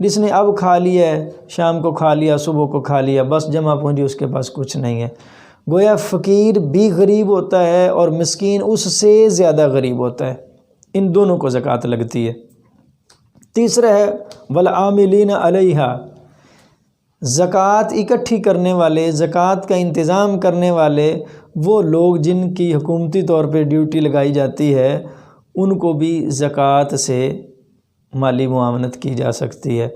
جس نے اب کھا لیا ہے، شام کو کھا لیا، صبح کو کھا لیا، بس جمع پونجی اس کے پاس کچھ نہیں ہے۔ گویا فقیر بھی غریب ہوتا ہے اور مسکین اس سے زیادہ غریب ہوتا ہے، ان دونوں کو زکوٰۃ لگتی ہے۔ تیسرا ہے والعاملین علیہا، زکوٰۃ اکٹھی کرنے والے، زکوٰۃ کا انتظام کرنے والے وہ لوگ جن کی حکومتی طور پہ ڈیوٹی لگائی جاتی ہے، ان کو بھی زکوٰۃ سے مالی معاونت کی جا سکتی ہے۔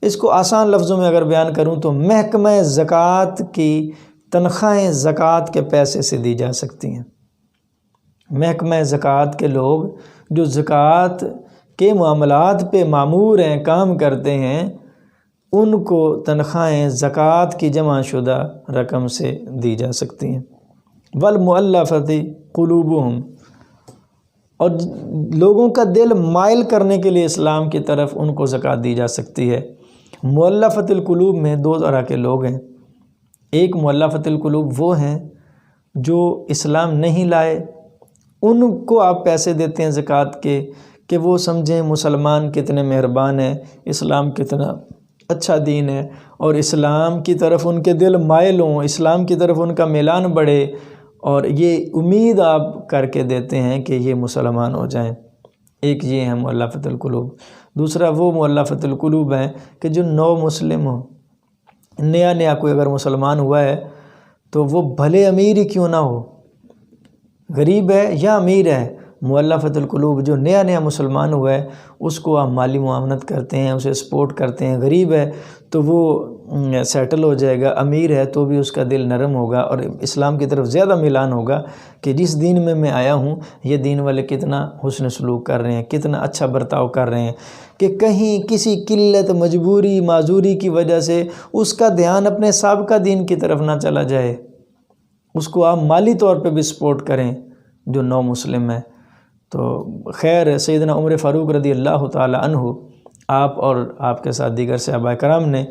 اس کو آسان لفظوں میں اگر بیان کروں تو محکمہ زکوٰۃ کی تنخواہیں زکوٰۃ کے پیسے سے دی جا سکتی ہیں۔ محکمہ زکوٰۃ کے لوگ جو زکوٰۃ کے معاملات پہ مامور ہیں، کام کرتے ہیں، ان کو تنخواہیں زکوٰۃ کی جمع شدہ رقم سے دی جا سکتی ہیں۔ والمؤلفۃ قلوبہم، اور لوگوں کا دل مائل کرنے کے لیے اسلام کی طرف ان کو زکوٰۃ دی جا سکتی ہے۔ مؤلفۃ القلوب میں دو طرح کے لوگ ہیں۔ ایک مؤلفۃ القلوب وہ ہیں جو اسلام نہیں لائے، ان کو آپ پیسے دیتے ہیں زکوٰۃ کے کہ وہ سمجھیں مسلمان کتنے مہربان ہیں، اسلام کتنا اچھا دین ہے، اور اسلام کی طرف ان کے دل مائل ہوں، اسلام کی طرف ان کا میلان بڑھے، اور یہ امید آپ کر کے دیتے ہیں کہ یہ مسلمان ہو جائیں۔ ایک یہ ہے مؤلفۃ القلوب۔ دوسرا وہ مؤلفۃ القلوب ہیں کہ جو نو مسلم ہوں، نیا کوئی اگر مسلمان ہوا ہے تو وہ بھلے امیر ہی کیوں نہ ہو، غریب ہے یا امیر ہے، مؤلفۃ القلوب جو نیا مسلمان ہوا ہے اس کو آپ مالی معاونت کرتے ہیں، اسے سپورٹ کرتے ہیں۔ غریب ہے تو وہ سیٹل ہو جائے گا، امیر ہے تو بھی اس کا دل نرم ہوگا اور اسلام کی طرف زیادہ میلان ہوگا کہ جس دین میں میں آیا ہوں یہ دین والے کتنا حسن سلوک کر رہے ہیں، کتنا اچھا برتاؤ کر رہے ہیں، کہ کہیں کسی قلت، مجبوری، معذوری کی وجہ سے اس کا دھیان اپنے سابقہ دین کی طرف نہ چلا جائے۔ اس کو آپ مالی طور پہ بھی سپورٹ کریں جو نو مسلم ہے۔ تو خیر سیدنا عمر فاروق رضی اللہ تعالی عنہ، آپ اور آپ کے ساتھ دیگر صحابہ کرام نے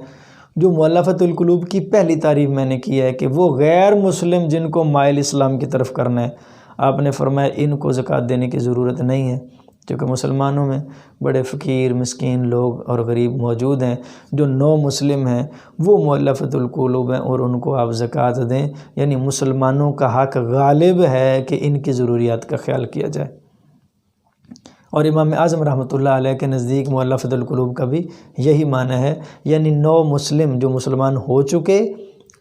جو مؤلفۃ القلوب کی پہلی تعریف میں نے کی ہے کہ وہ غیر مسلم جن کو مائل اسلام کی طرف کرنا ہے، آپ نے فرمایا ان کو زکوٰۃ دینے کی ضرورت نہیں ہے، کیونکہ مسلمانوں میں بڑے فقیر، مسکین لوگ اور غریب موجود ہیں۔ جو نو مسلم ہیں وہ مؤلفۃ القلوب ہیں اور ان کو آپ زکوٰۃ دیں، یعنی مسلمانوں کا حق غالب ہے کہ ان کی ضروریات کا خیال کیا جائے۔ اور امام اعظم رحمۃ اللہ علیہ کے نزدیک مؤلفۃ القلوب کا بھی یہی معنی ہے، یعنی نو مسلم جو مسلمان ہو چکے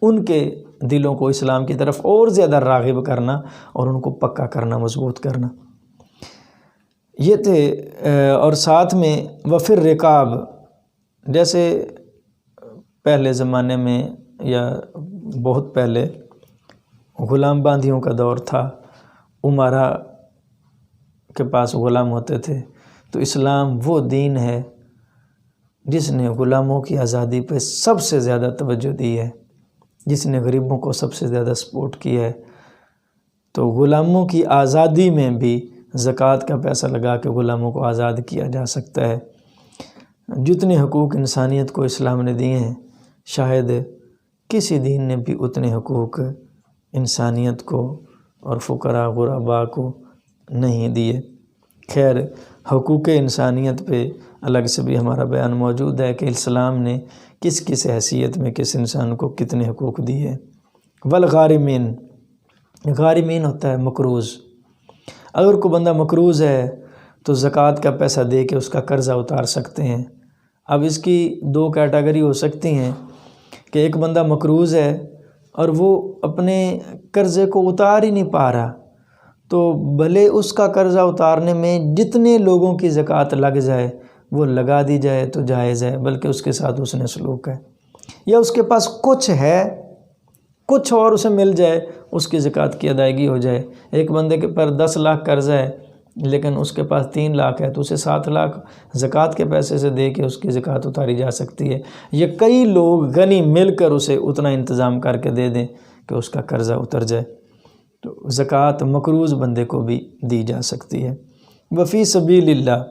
ان کے دلوں کو اسلام کی طرف اور زیادہ راغب کرنا اور ان کو پکا کرنا، مضبوط کرنا۔ یہ تھے، اور ساتھ میں وفر رقاب، جیسے پہلے زمانے میں یا بہت پہلے غلام باندھیوں کا دور تھا، امراء کے پاس غلام ہوتے تھے، تو اسلام وہ دین ہے جس نے غلاموں کی آزادی پہ سب سے زیادہ توجہ دی ہے، جس نے غریبوں کو سب سے زیادہ سپورٹ کیا ہے۔ تو غلاموں کی آزادی میں بھی زکوٰۃ کا پیسہ لگا کے غلاموں کو آزاد کیا جا سکتا ہے۔ جتنے حقوق انسانیت کو اسلام نے دیے ہیں، شاید کسی دین نے بھی اتنے حقوق انسانیت کو اور فقراء غرباء کو نہیں دیے۔ خیر حقوق انسانیت پہ الگ سے بھی ہمارا بیان موجود ہے کہ اسلام نے کس کس حیثیت میں کس انسان کو کتنے حقوق دیے۔ والغارمین، غارمین ہوتا ہے مقروض۔ اگر کوئی بندہ مقروض ہے تو زکوٰۃ کا پیسہ دے کے اس کا قرضہ اتار سکتے ہیں۔ اب اس کی دو کیٹیگری ہو سکتی ہیں کہ ایک بندہ مقروض ہے اور وہ اپنے قرضے کو اتار ہی نہیں پا رہا، تو بھلے اس کا قرضہ اتارنے میں جتنے لوگوں کی زکوٰۃ لگ جائے وہ لگا دی جائے تو جائز ہے، بلکہ اس کے ساتھ حسن سلوک ہے۔ یا اس کے پاس کچھ ہے، کچھ اور اسے مل جائے، اس کی زکوٰۃ کی ادائیگی ہو جائے۔ ایک بندے کے پر 10 لاکھ قرضہ ہے لیکن اس کے پاس 3 لاکھ ہے تو اسے 7 لاکھ زکوٰۃ کے پیسے سے دے کے اس کی زکوٰۃ اتاری جا سکتی ہے۔ یا کئی لوگ غنی مل کر اسے اتنا انتظام کر کے دے دیں کہ اس کا قرضہ اتر جائے، تو زکوٰۃ مقروض بندے کو بھی دی جا سکتی ہے۔ وفی سبیل اللہ،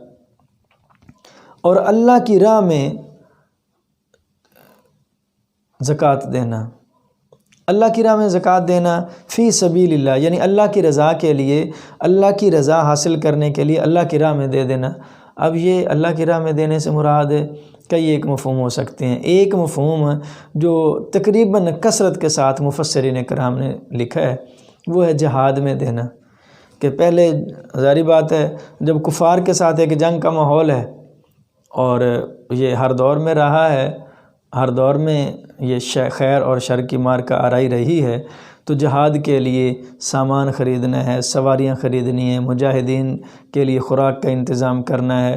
اور اللہ کی راہ میں زکوٰۃ دینا، اللہ کی راہ میں زکوٰۃ دینا، فی سبیل اللہ یعنی اللہ کی رضا کے لیے، اللہ کی رضا حاصل کرنے کے لیے اللہ کی راہ میں دے دینا۔ اب یہ اللہ کی راہ میں دینے سے مراد کئی ایک مفہوم ہو سکتے ہیں۔ ایک مفہوم جو تقریباً کثرت کے ساتھ مفسرین کرام نے لکھا ہے وہ ہے جہاد میں دینا، کہ پہلے ظاہری بات ہے جب کفار کے ساتھ ایک جنگ کا ماحول ہے اور یہ ہر دور میں رہا ہے، ہر دور میں یہ خیر اور شر کی مارکہ آرائی رہی ہے، تو جہاد کے لیے سامان خریدنا ہے، سواریاں خریدنی ہیں، مجاہدین کے لیے خوراک کا انتظام کرنا ہے،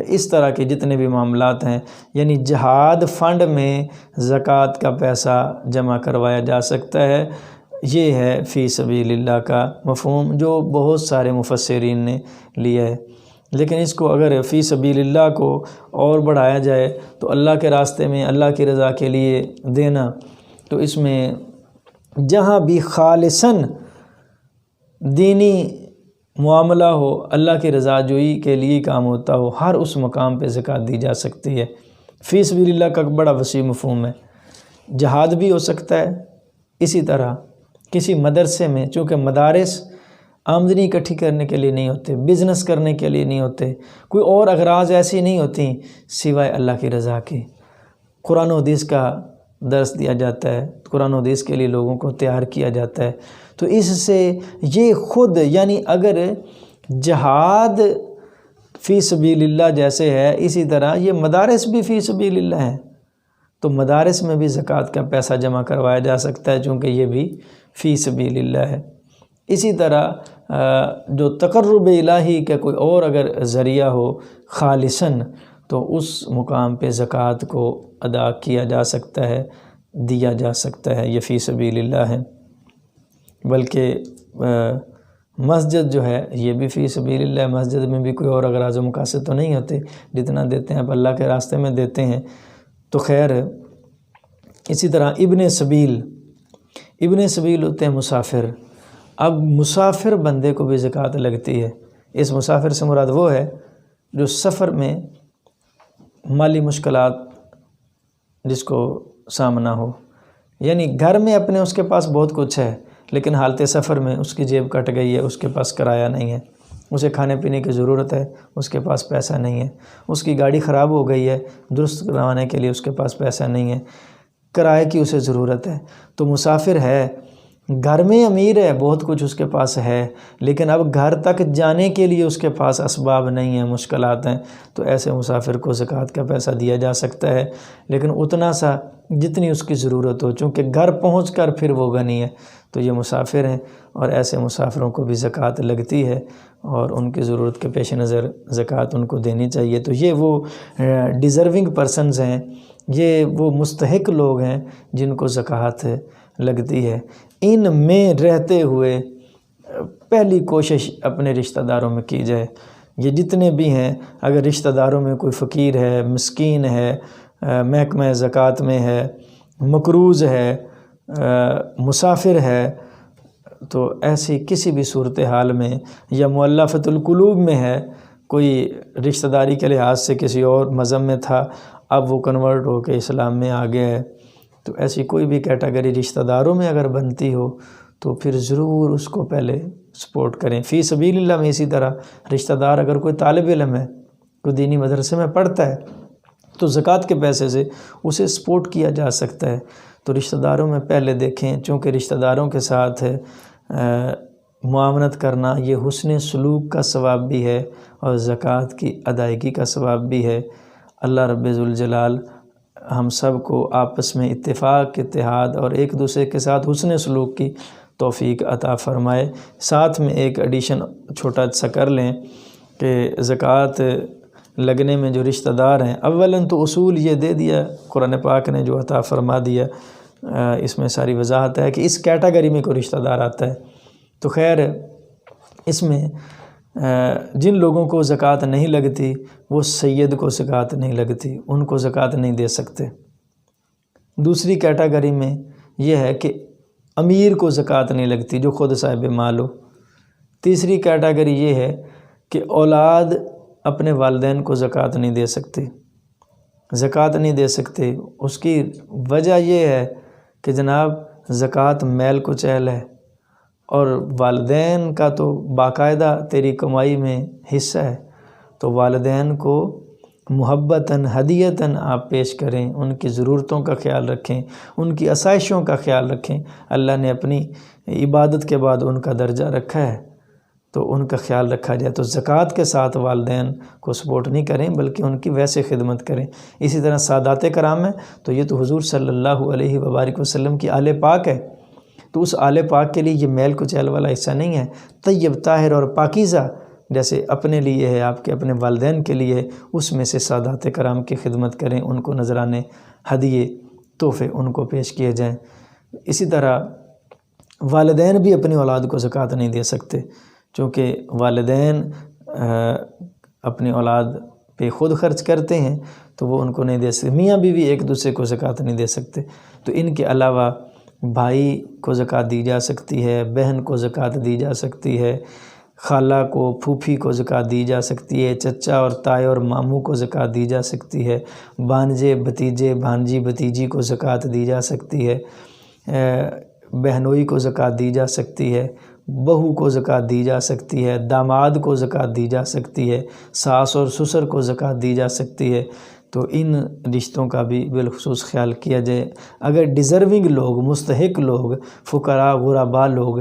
اس طرح کے جتنے بھی معاملات ہیں، یعنی جہاد فنڈ میں زکوٰۃ کا پیسہ جمع کروایا جا سکتا ہے۔ یہ ہے فی سبیل اللہ کا مفہوم جو بہت سارے مفسرین نے لیا ہے، لیکن اس کو اگر فی سبیل اللہ کو اور بڑھایا جائے تو اللہ کے راستے میں اللہ کی رضا کے لیے دینا، تو اس میں جہاں بھی خالصاً دینی معاملہ ہو، اللہ کی رضا جوئی کے لیے کام ہوتا ہو، ہر اس مقام پہ زکوٰۃ دی جا سکتی ہے۔ فی سبیل اللہ کا بڑا وسیع مفہوم ہے، جہاد بھی ہو سکتا ہے۔ اسی طرح کسی مدرسے میں، چونکہ مدارس آمدنی اکٹھی کرنے کے لیے نہیں ہوتے، بزنس کرنے کے لیے نہیں ہوتے، کوئی اور اغراض ایسی نہیں ہوتی سوائے اللہ کی رضا کی، قرآن و حدیث کا درس دیا جاتا ہے، قرآن و حدیث کے لیے لوگوں کو تیار کیا جاتا ہے، تو اس سے یہ خود یعنی اگر جہاد فی سبیل اللہ جیسے ہے، اسی طرح یہ مدارس بھی فی سبیل اللہ ہیں، تو مدارس میں بھی زکوٰۃ کا پیسہ جمع کروایا جا سکتا ہے، چونکہ یہ بھی فی سبیل اللہ ہے۔ اسی طرح جو تقرب الہی کا کوئی اور اگر ذریعہ ہو خالصاً، تو اس مقام پہ زکوٰۃ کو ادا کیا جا سکتا ہے، دیا جا سکتا ہے، یہ فی سبیل اللہ ہے۔ بلکہ مسجد جو ہے یہ بھی فی سبیل اللہ ہے، مسجد میں بھی کوئی اور اغراض و مقاصد تو نہیں ہوتے، جتنا دیتے ہیں اب اللہ کے راستے میں دیتے ہیں، تو خیر۔ اسی طرح ابن سبیل ہوتے ہیں مسافر۔ اب مسافر بندے کو بھی زکوٰۃ لگتی ہے۔ اس مسافر سے مراد وہ ہے جو سفر میں مالی مشکلات جس کو سامنا ہو، یعنی گھر میں اپنے اس کے پاس بہت کچھ ہے، لیکن حالت سفر میں اس کی جیب کٹ گئی ہے، اس کے پاس کرایہ نہیں ہے، اسے کھانے پینے کی ضرورت ہے، اس کے پاس پیسہ نہیں ہے، اس کی گاڑی خراب ہو گئی ہے، درست کروانے کے لیے اس کے پاس پیسہ نہیں ہے، کرائے کی اسے ضرورت ہے، تو مسافر ہے، گھر میں امیر ہے، بہت کچھ اس کے پاس ہے، لیکن اب گھر تک جانے کے لیے اس کے پاس اسباب نہیں ہیں، مشکلات ہیں، تو ایسے مسافر کو زکوٰۃ کا پیسہ دیا جا سکتا ہے، لیکن اتنا سا جتنی اس کی ضرورت ہو، چونکہ گھر پہنچ کر پھر وہ غنی ہے، تو یہ مسافر ہیں، اور ایسے مسافروں کو بھی زکوٰۃ لگتی ہے، اور ان کی ضرورت کے پیش نظر زکوٰۃ ان کو دینی چاہیے۔ تو یہ وہ ڈیزرونگ پرسنز ہیں، یہ وہ مستحق لوگ ہیں جن کو زکوٰۃ لگتی ہے۔ ان میں رہتے ہوئے پہلی کوشش اپنے رشتہ داروں میں کی جائے، یہ جتنے بھی ہیں، اگر رشتہ داروں میں کوئی فقیر ہے، مسکین ہے، محکمہ زکوٰۃ میں ہے، مقروض ہے، مسافر ہے، تو ایسی کسی بھی صورتحال میں، یا مؤلفۃ القلوب میں ہے، کوئی رشتہ داری کے لحاظ سے کسی اور مذہب میں تھا، اب وہ کنورٹ ہو کے اسلام میں آ گیا ہے، تو ایسی کوئی بھی کیٹیگری رشتہ داروں میں اگر بنتی ہو تو پھر ضرور اس کو پہلے سپورٹ کریں۔ فی سبیل اللہ میں اسی طرح رشتہ دار اگر کوئی طالب علم ہے، کوئی دینی مدرسے میں پڑھتا ہے، تو زکوٰۃ کے پیسے سے اسے سپورٹ کیا جا سکتا ہے، تو رشتہ داروں میں پہلے دیکھیں، چونکہ رشتہ داروں کے ساتھ معاونت کرنا یہ حسن سلوک کا ثواب بھی ہے اور زکوٰۃ کی ادائیگی کا ثواب بھی ہے۔ اللہ رب ذوالجلال ہم سب کو آپس میں اتفاق، اتحاد اور ایک دوسرے کے ساتھ حسن سلوک کی توفیق عطا فرمائے۔ ساتھ میں ایک ایڈیشن چھوٹا سا کر لیں کہ زکوٰۃ لگنے میں جو رشتہ دار ہیں، اولاً تو اصول یہ دے دیا قرآن پاک نے جو عطا فرما دیا، اس میں ساری وضاحت ہے کہ اس کیٹیگری میں کوئی رشتہ دار آتا ہے، تو خیر اس میں جن لوگوں کو زکوٰۃ نہیں لگتی وہ سید کو زکوٰۃ نہیں لگتی، ان کو زکوٰۃ نہیں دے سکتے۔ دوسری کیٹیگری میں یہ ہے کہ امیر کو زکوٰۃ نہیں لگتی جو خود صاحب مال ہو۔ تیسری کیٹیگری یہ ہے کہ اولاد اپنے والدین کو زکوٰۃ نہیں دے سکتے، زکوٰۃ نہیں دے سکتے۔ اس کی وجہ یہ ہے کہ جناب زکوٰۃ میل کچیل ہے، اور والدین کا تو باقاعدہ تیری کمائی میں حصہ ہے، تو والدین کو محبتاً ہدیتاً آپ پیش کریں، ان کی ضرورتوں کا خیال رکھیں، ان کی آسائشوں کا خیال رکھیں۔ اللہ نے اپنی عبادت کے بعد ان کا درجہ رکھا ہے تو ان کا خیال رکھا جائے۔ تو زکوٰۃ کے ساتھ والدین کو سپورٹ نہیں کریں بلکہ ان کی ویسے خدمت کریں۔ اسی طرح سادات کرام ہیں تو یہ تو حضور صلی اللہ علیہ وبارک وسلم کی آل پاک ہے، تو اس آل پاک کے لیے یہ میل کچیل والا حصہ نہیں ہے۔ طیب طاہر اور پاکیزہ جیسے اپنے لیے ہے، آپ کے اپنے والدین کے لیے، اس میں سے سادات کرام کی خدمت کریں، ان کو نذرانے، ہدیے، تحفے ان کو پیش کیے جائیں۔ اسی طرح والدین بھی اپنی اولاد کو زکوٰۃ نہیں دے سکتے، چونکہ والدین اپنی اولاد پہ خود خرچ کرتے ہیں تو وہ ان کو نہیں دے سکتے۔ میاں بیوی ایک دوسرے کو زکوٰۃ نہیں دے سکتے، تو ان کے علاوہ بھائی کو زکوٰۃ دی جا سکتی ہے، بہن کو زکوٰۃ دی جا سکتی ہے، خالہ کو، پھوپھی کو زکوٰۃ دی جا سکتی ہے، چچا اور تائے اور ماموں کو زکوٰۃ دی جا سکتی ہے، بھانجے بھتیجے بھانجی بھتیجی کو زکوٰۃ دی جا سکتی ہے، بہنوئی کو زکوٰۃ دی جا سکتی ہے، بہو کو زکوٰۃ دی جا سکتی ہے، داماد کو زکوٰۃ دی جا سکتی ہے، ساس اور سسر کو زکوٰۃ دی جا سکتی ہے۔ تو ان رشتوں کا بھی بالخصوص خیال کیا جائے۔ اگر ڈیزرونگ لوگ، مستحق لوگ، فقراء غرباء لوگ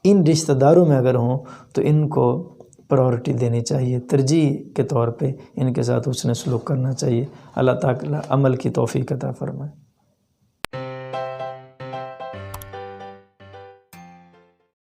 ان رشتہ داروں میں اگر ہوں تو ان کو پرائورٹی دینی چاہیے، ترجیح کے طور پہ ان کے ساتھ حسن سلوک کرنا چاہیے۔ اللہ تعالیٰ عمل کی توفیق عطا فرمائے۔